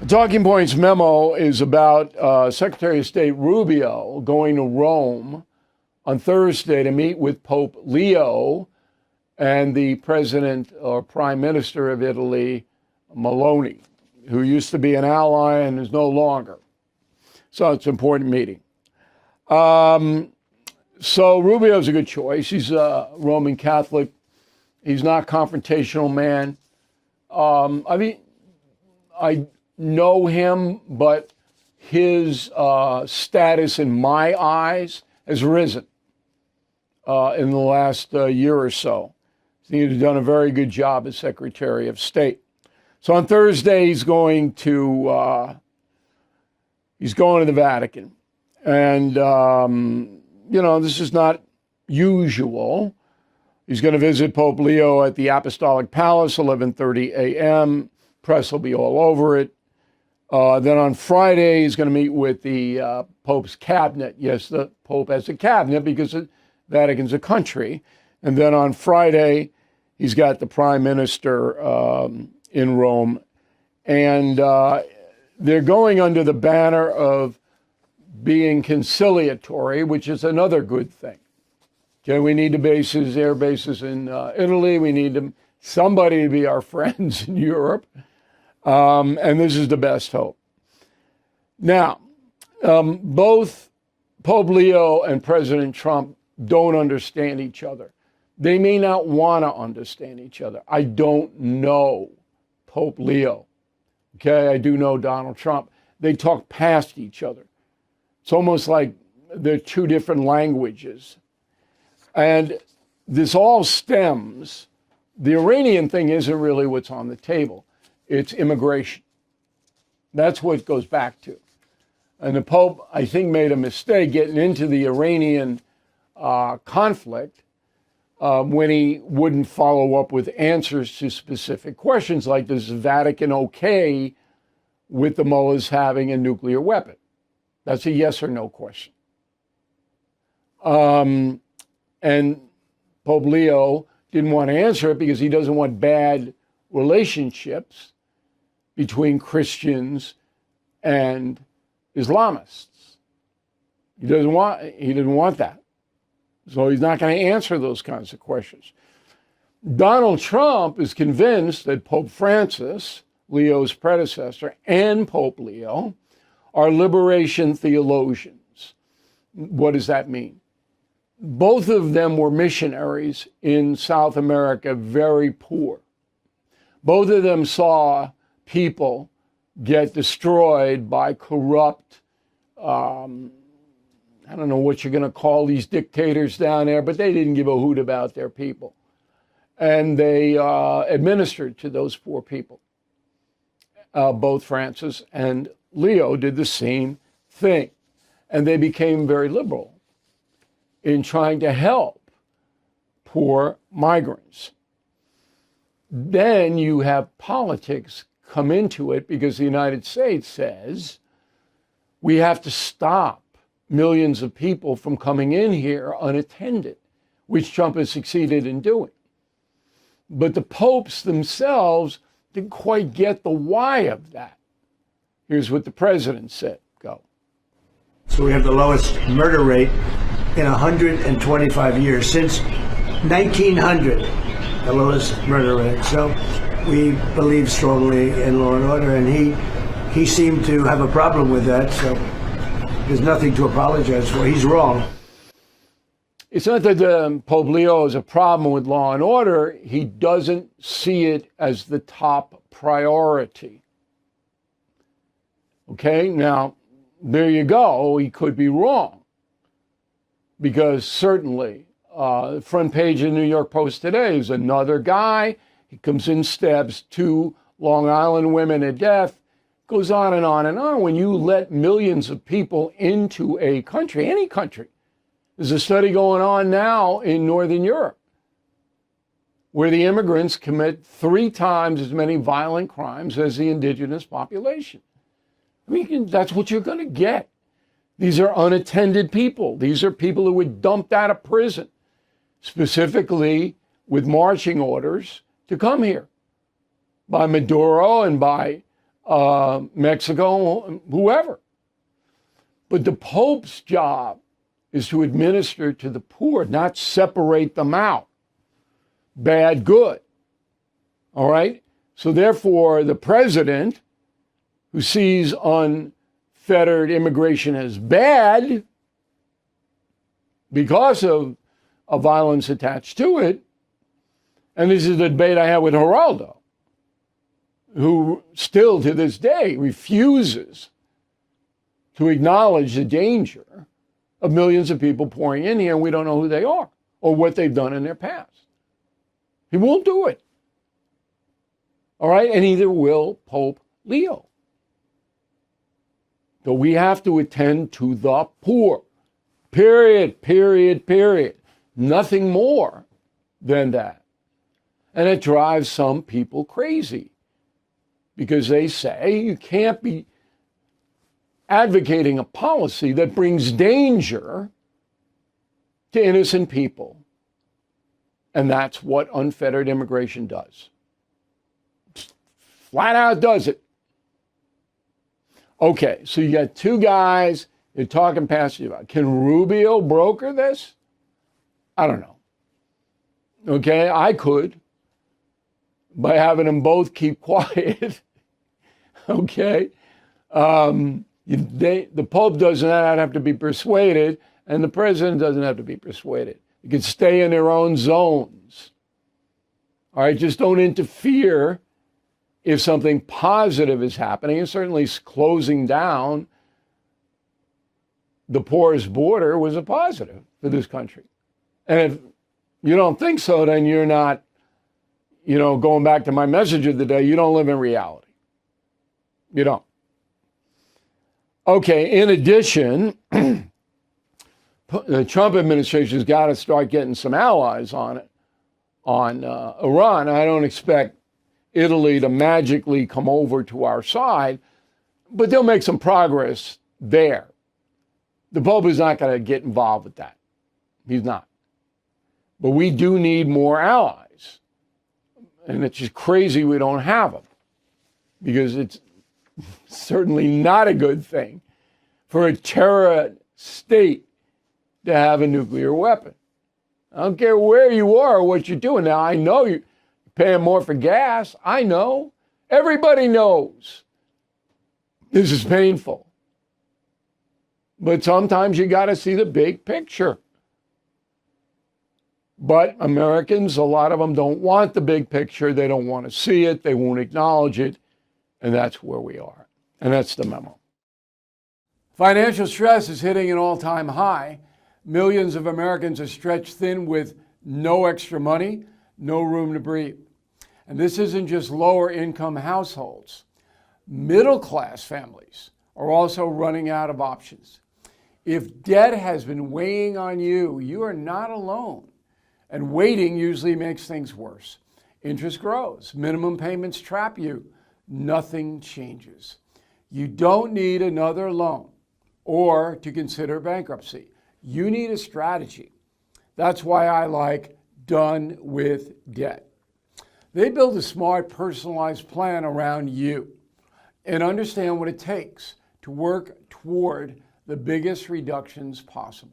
Talking Points memo is about Secretary of State Rubio going to Rome on Thursday to meet with Pope Leo and the president or prime minister of Italy, Meloni, who used to be an ally and is no longer. So it's an important meeting. So Rubio's a good choice. He's a Roman Catholic. He's not a confrontational man. I know him, but his status in my eyes has risen in the last year or so. He's done a very good job as Secretary of State. So on Thursday, he's going to the Vatican. And, this is not usual. He's going to visit Pope Leo at the Apostolic Palace, 11:30 a.m. Press will be all over it. Then on Friday, he's going to meet with the Pope's cabinet. Yes, the Pope has a cabinet because the Vatican's a country. And then on Friday, he's got the Prime Minister in Rome. And they're going under the banner of being conciliatory, which is another good thing. Okay, we need air bases in Italy. We need somebody to be our friends in Europe. And this is the best hope. Now, both Pope Leo and President Trump don't understand each other. They may not want to understand each other. I don't know Pope Leo. Okay, I do know Donald Trump. They talk past each other. It's almost like they're two different languages. And this all stems, the Iranian thing isn't really what's on the table. It's immigration. That's what it goes back to. And the Pope, I think, made a mistake getting into the Iranian conflict when he wouldn't follow up with answers to specific questions like, does the Vatican okay with the mullahs having a nuclear weapon? That's a yes or no question. And Pope Leo didn't want to answer it because he doesn't want bad relationships between Christians and Islamists. He didn't want that. So he's not going to answer those kinds of questions. Donald Trump is convinced that Pope Francis, Leo's predecessor, and Pope Leo are liberation theologians. What does that mean? Both of them were missionaries in South America, very poor. Both of them saw people get destroyed by corrupt, I don't know what you're going to call these dictators down there, but they didn't give a hoot about their people. And they administered to those poor people. Both Francis and Leo did the same thing. And they became very liberal in trying to help poor migrants. Then you have politics come into it because the United States says we have to stop millions of people from coming in here unattended, which Trump has succeeded in doing. But the popes themselves didn't quite get the why of that. Here's what the president said. Go. So we have the lowest murder rate in 125 years, since 1900, the lowest murder rate. So we believe strongly in law and order, and he seemed to have a problem with that. So there's nothing to apologize for. He's wrong. It's not that Pope Leo has a problem with law and order. He doesn't see it as the top priority. Okay, now, there you go. He could be wrong. Because certainly, the front page of the New York Post today is another guy. He comes in, stabs 2 Long Island women to death, goes on and on and on. When you let millions of people into a country, any country, there's a study going on now in Northern Europe where the immigrants commit 3 times as many violent crimes as the indigenous population. I mean, that's what you're going to get. These are unattended people. These are people who were dumped out of prison, specifically with marching orders to come here by Maduro and by Mexico, whoever. But the Pope's job is to administer to the poor, not separate them out. Bad, good. All right? So therefore, the president, who sees unfettered immigration as bad because of violence attached to it, and this is the debate I had with Geraldo, who still to this day refuses to acknowledge the danger of millions of people pouring in here and we don't know who they are or what they've done in their past. He won't do it. All right? And neither will Pope Leo. So we have to attend to the poor. Period, period, period. Nothing more than that. And it drives some people crazy because they say you can't be advocating a policy that brings danger to innocent people. And that's what unfettered immigration does. Flat out does it. Okay, so you got two guys you're talking past you about. Can Rubio broker this? I don't know. Okay, I could by having them both keep quiet. Okay. The Pope does not have to be persuaded, and the president doesn't have to be persuaded. You can stay in their own zones. All right, just don't interfere if something positive is happening, and certainly closing down the porous border was a positive for this country. And if you don't think so, then you're not, going back to my message of the day, you don't live in reality. You don't. Okay, in addition, the Trump administration's got to start getting some allies on Iran. I don't expect Italy to magically come over to our side, but they'll make some progress there. The Pope is not going to get involved with that. He's not. But we do need more allies. And it's just crazy we don't have them, because it's certainly not a good thing for a terror state to have a nuclear weapon. I don't care where you are or what you're doing. Now, I know you're paying more for gas. I know. Everybody knows this is painful. But sometimes you got to see the big picture. But Americans, a lot of them don't want the big picture. They don't want to see it. They won't acknowledge it. And that's where we are. And that's the memo. Financial stress is hitting an all-time high. Millions of Americans are stretched thin with no extra money, no room to breathe. And this isn't just lower income households. Middle-class families are also running out of options. If debt has been weighing on you, you are not alone. And waiting usually makes things worse. Interest grows. Minimum payments trap you. Nothing changes. You don't need another loan or to consider bankruptcy. You need a strategy. That's why I like Done with Debt. They build a smart, personalized plan around you and understand what it takes to work toward the biggest reductions possible.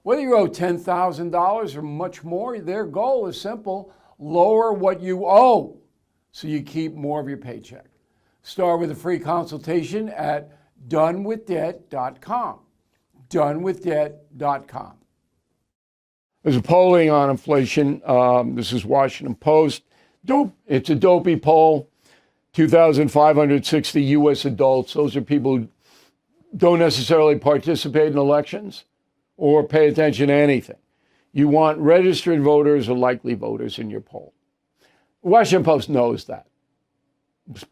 Whether you owe $10,000 or much more, their goal is simple: lower what you owe so you keep more of your paycheck. Start with a free consultation at donewithdebt.com. Donewithdebt.com. There's a polling on inflation. This is Washington Post. It's a dopey poll. 2,560 U.S. adults. Those are people who don't necessarily participate in elections or pay attention to anything. You want registered voters or likely voters in your poll. Washington Post knows that.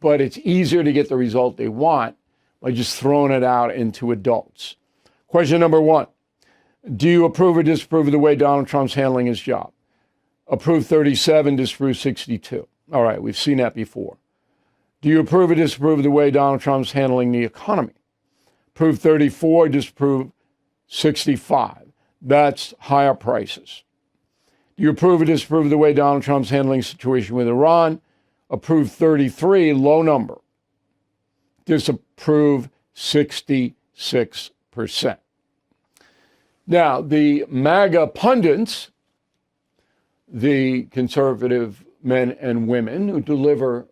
But it's easier to get the result they want by just throwing it out into adults. Question number one: do you approve or disapprove of the way Donald Trump's handling his job? Approve 37, disapprove 62. All right, we've seen that before. Do you approve or disapprove of the way Donald Trump's handling the economy? Approve 34, disapprove 65. That's higher prices. Do you approve or disapprove of the way Donald Trump's handling the situation with Iran? Approve 33, low number. disapprove 66%. Now, the MAGA pundits, the conservative men and women who deliver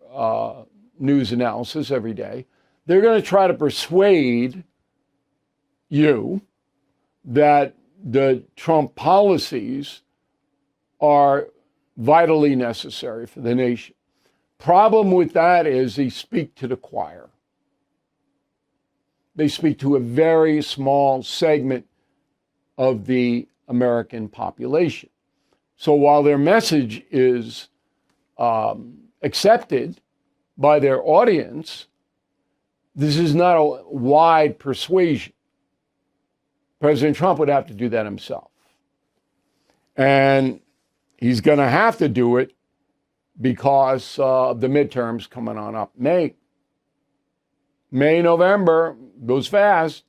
news analysis every day, they're going to try to persuade you that the Trump policies are vitally necessary for the nation. Problem with that is they speak to the choir. They speak to a very small segment of the American population. So while their message is accepted by their audience, this is not a wide persuasion. President Trump would have to do that himself. And he's going to have to do it because of the midterms coming on up. May, November, goes fast.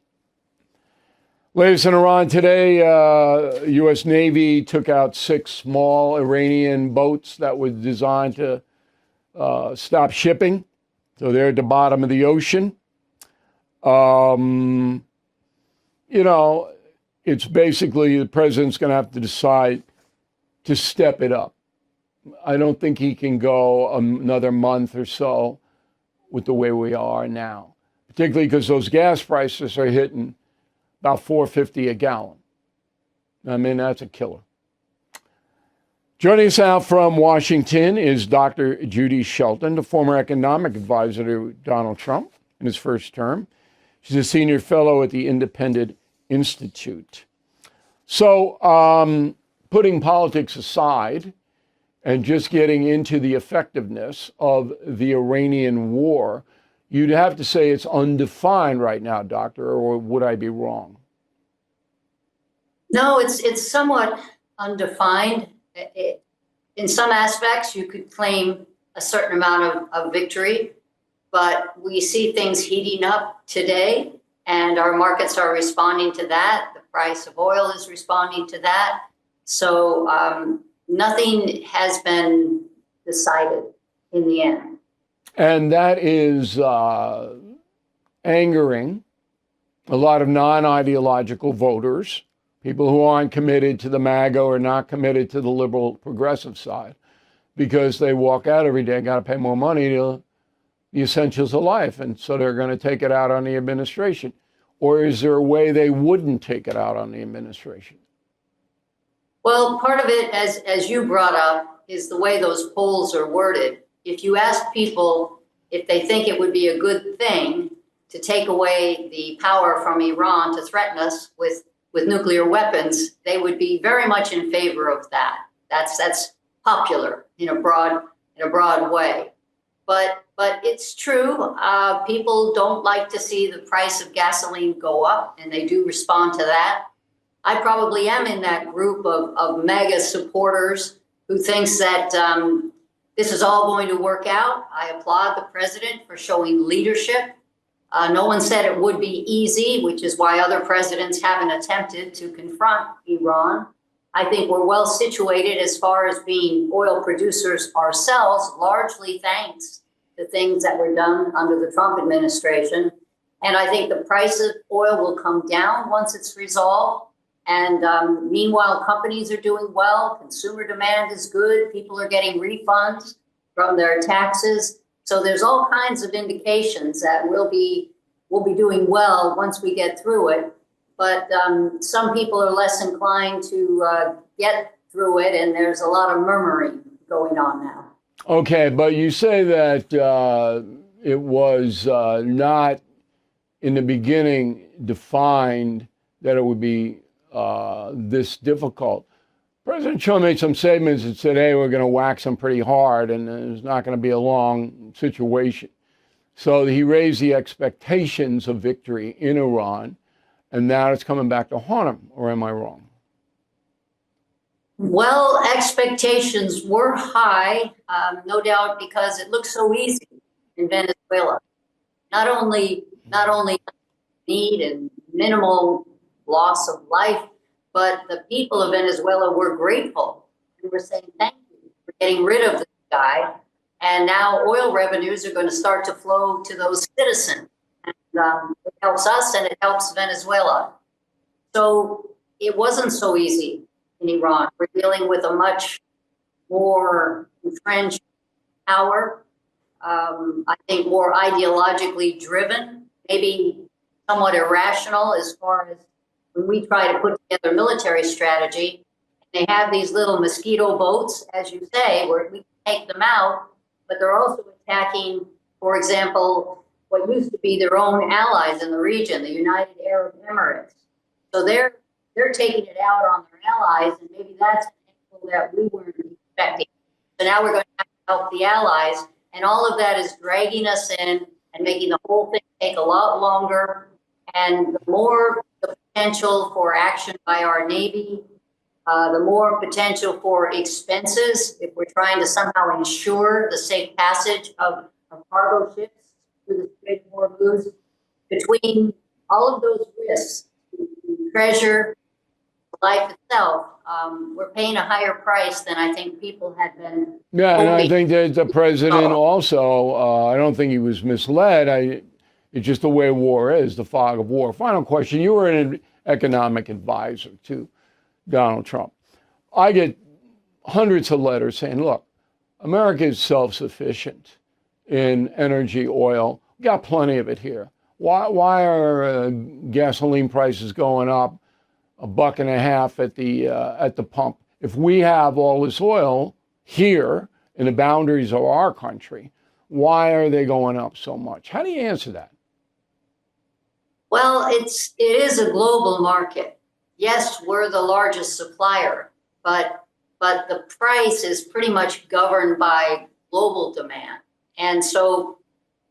Latest in Iran today, U.S. Navy took out 6 small Iranian boats that were designed to stop shipping. So they're at the bottom of the ocean. It's basically the president's going to have to decide to step it up. I don't think he can go another month or so with the way we are now, particularly because those gas prices are hitting about $4.50 a gallon. I mean, that's a killer. Joining us out from Washington is Dr. Judy Shelton, the former economic advisor to Donald Trump in his first term. She's a senior fellow at the Independent Institute. So, putting politics aside and just getting into the effectiveness of the Iranian war, you'd have to say it's undefined right now, Doctor, or would I be wrong? No, it's somewhat undefined. In some aspects, you could claim a certain amount of victory, but we see things heating up today, and our markets are responding to that. The price of oil is responding to that. So nothing has been decided in the end. And that is angering a lot of non-ideological voters, people who aren't committed to the MAGA or not committed to the liberal progressive side, because they walk out every day, got to pay more money to the essentials of life. And so they're going to take it out on the administration. Or is there a way they wouldn't take it out on the administration? Well, part of it, as you brought up, is the way those polls are worded. If you ask people if they think it would be a good thing to take away the power from Iran to threaten us with nuclear weapons, they would be very much in favor of that. That's popular in a broad way. But it's true. People don't like to see the price of gasoline go up, and they do respond to that. I probably am in that group of MAGA supporters who thinks that this is all going to work out. I applaud the president for showing leadership. No one said it would be easy, which is why other presidents haven't attempted to confront Iran. I think we're well situated as far as being oil producers ourselves, largely thanks to things that were done under the Trump administration. And I think the price of oil will come down once it's resolved. And meanwhile, companies are doing well. Consumer demand is good. People are getting refunds from their taxes. So there's all kinds of indications that we'll be doing well once we get through it. But some people are less inclined to get through it, and there's a lot of murmuring going on now. Okay, but you say that it was not in the beginning defined that it would be this difficult. President Trump made some statements that said, hey, we're going to whack them pretty hard and it's not going to be a long situation. So he raised the expectations of victory in Iran, and now it's coming back to haunt him, or am I wrong? Well, expectations were high, no doubt, because it looks so easy in Venezuela. Not only need and minimal loss of life, but the people of Venezuela were grateful. We were saying thank you for getting rid of this guy. And now oil revenues are going to start to flow to those citizens. it helps us and it helps Venezuela. So it wasn't so easy in Iran. We're dealing with a much more entrenched power. I think more ideologically driven, maybe somewhat irrational as far as when we try to put together military strategy. They have these little mosquito boats, as you say, where we can take them out, but they're also attacking, for example, what used to be their own allies in the region, the United Arab Emirates. So they're taking it out on their allies, and maybe that's an angle that we weren't expecting. So now we're going to have to help the allies, and all of that is dragging us in and making the whole thing take a lot longer. And the more the potential for action by our Navy, the more potential for expenses if we're trying to somehow ensure the safe passage of cargo ships through the Strait of Hormuz. Between all of those risks, treasure, life itself, we're paying a higher price than I think people had been. Yeah, and I hoping. think that the president also, I don't think he was misled. It's just the way war is, the fog of war. Final question. You were an economic advisor to Donald Trump. I get hundreds of letters saying, look, America is self-sufficient in energy, oil. We got plenty of it here. Why are gasoline prices going up $1.50 at the pump? If we have all this oil here in the boundaries of our country, why are they going up so much? How do you answer that? Well, it is a global market. Yes, we're the largest supplier, but the price is pretty much governed by global demand. And so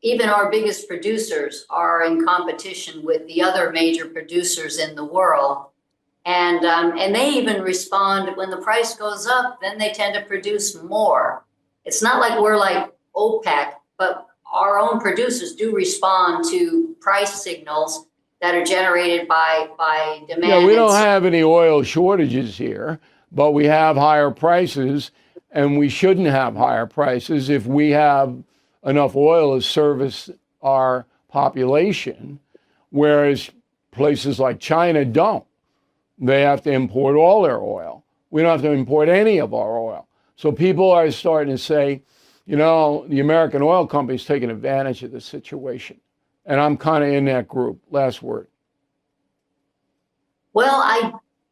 even our biggest producers are in competition with the other major producers in the world. And they even respond when the price goes up, then they tend to produce more. It's not like we're like OPEC, but our own producers do respond to price signals that are generated by demand. Yeah, we don't have any oil shortages here, but we have higher prices, and we shouldn't have higher prices if we have enough oil to service our population, whereas places like China don't. They have to import all their oil. We don't have to import any of our oil. So people are starting to say, you know, the American oil company's taking advantage of the situation. And I'm kind of in that group. Last word. Well,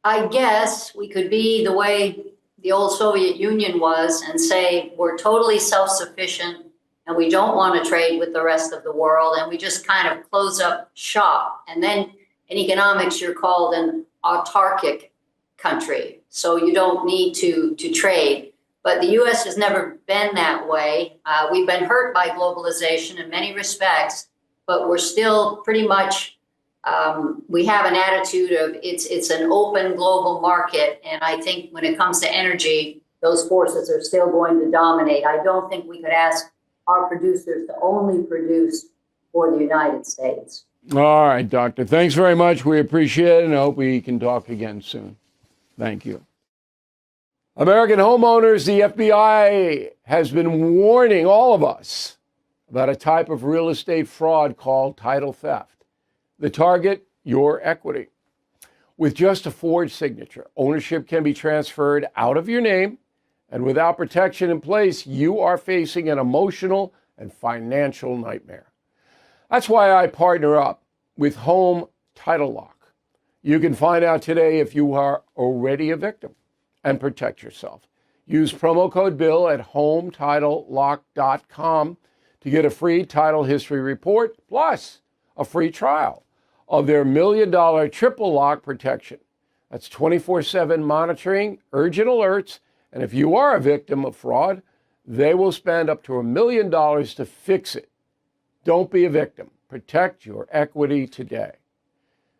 I guess we could be the way the old Soviet Union was and say we're totally self-sufficient and we don't want to trade with the rest of the world, and we just kind of close up shop. And then in economics, you're called an autarkic country, so you don't need to trade. But the U.S. has never been that way. We've been hurt by globalization in many respects, but we're still pretty much, we have an attitude of it's an open global market. And I think when it comes to energy, those forces are still going to dominate. I don't think we could ask our producers to only produce for the United States. All right, Doctor. Thanks very much. We appreciate it, and I hope we can talk again soon. Thank you. American homeowners, the FBI has been warning all of us about a type of real estate fraud called title theft. The target, your equity. With just a forged signature, ownership can be transferred out of your name, and without protection in place, you are facing an emotional and financial nightmare. That's why I partner up with Home Title Lock. You can find out today if you are already a victim and protect yourself. Use promo code BILL at HomeTitleLock.com to get a free title history report, plus a free trial of their $1 million triple lock protection. That's 24/7 monitoring, urgent alerts, and if you are a victim of fraud, they will spend up to $1 million to fix it. Don't be a victim. Protect your equity today.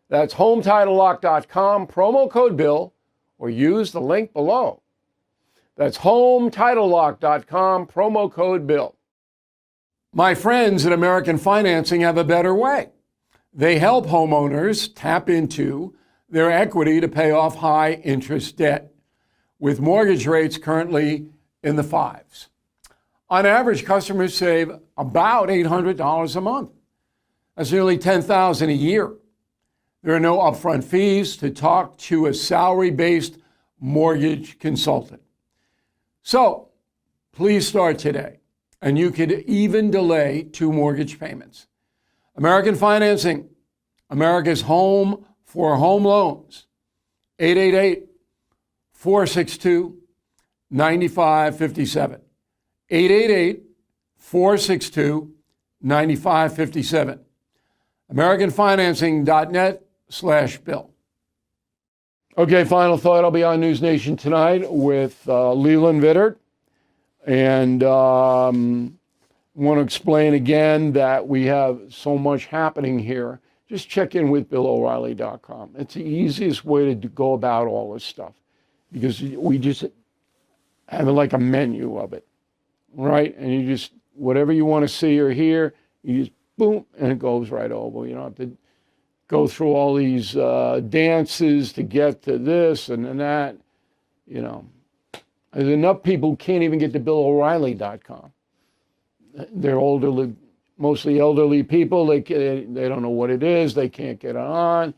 That's HomeTitleLock.com, promo code BILL, or use the link below. That's HomeTitleLock.com, promo code BILL. My friends at American Financing have a better way. They help homeowners tap into their equity to pay off high interest debt, with mortgage rates currently in the 5s. On average, customers save about $800 a month. That's nearly $10,000 a year. There are no upfront fees to talk to a salary-based mortgage consultant. So please start today, and you could even delay 2 mortgage payments. American Financing, America's home for home loans. 888-462-9557. 888-462-9557. AmericanFinancing.net/Bill. Okay, final thought. I'll be on News Nation tonight with Leland Vittert. And want to explain again that we have so much happening here. Just check in with BillO'Reilly.com. It's the easiest way to go about all this stuff because we just have like a menu of it, right? And you just, whatever you want to see or hear, you just boom, and it goes right over. You don't have to go through all these dances to get to this and then that, you know. There's enough people who can't even get to BillO'Reilly.com. They're elderly, mostly elderly people. They don't know what it is. They can't get on.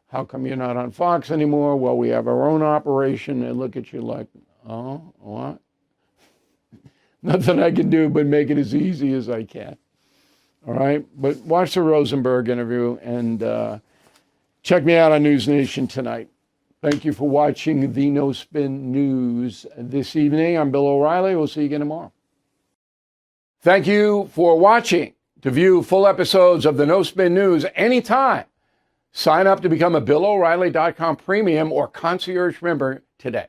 How come you're not on Fox anymore? Well, we have our own operation. They look at you like, oh, what? Nothing I can do but make it as easy as I can. All right? But watch the Rosenberg interview and check me out on News Nation tonight. Thank you for watching the No Spin News this evening. I'm Bill O'Reilly. We'll see you again tomorrow. Thank you for watching. To view full episodes of the No Spin News anytime, sign up to become a BillO'Reilly.com premium or concierge member today.